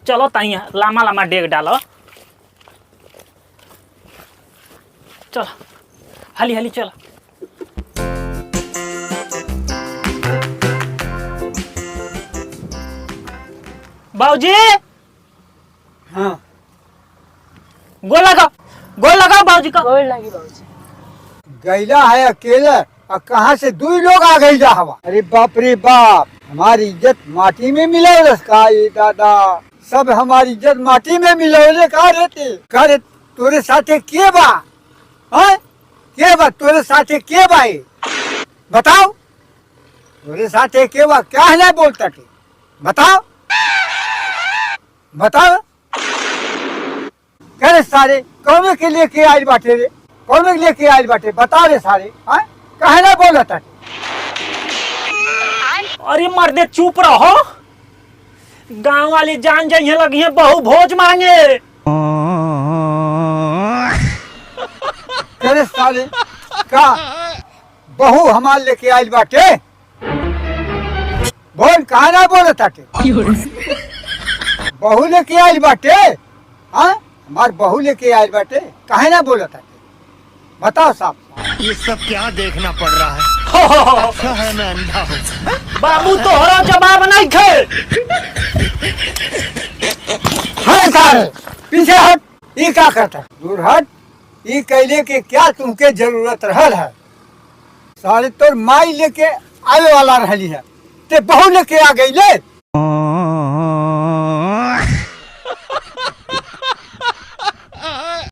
चलो ताइया लामा लामा डेग डालो। चलो हाली हाली चलो। बाबूजी हाँ गोल लगाओ बाबूजी का। गोल लगी बाबूजी। गैला है अकेला और कहाँ से दो लोग आ गई हवा। अरे बाप रे बाप, हमारी इज्जत माटी में मिले का ये दादा, सब हमारी इज्जत माटी में मिले का रहते करे। तोरे साथे के बा है? के बा तोरे साथे के बा ये? बताओ तोरे साथे के बा, क्या है ना बोलता के बताओ बताओ। करे सारे कौन के लेके आयल बाटे रे, कौन के लेके आयल बाटे बता रे सारे हैं? काहे ना बोलता? अरे मर्दे चुप रहो, गांव वाली जान जाइए लगी है बहू भोज मांगे। करे सारे का बहू हमार लेके आयल बाटे, बोल काहे ना बोलता के? बहू लेके आयल बाटे हाँ, हमार बहू लेके आयल बाटे, काहे ना बोलता के? बताओ साहब। ये सब क्या देखना पड़ रहा है? अच्छा है मैं अंधा हूँ। बाबू तोहरा जवाब नहीं खे। हाँ सारे पीछे हट, ये क्या करता? दूर हट, ये कैले के क्या तुमके जरूरत रहल है? सारे तोर माई लेके आवे वाला रहली है, ते बहू लेके आ गई ले।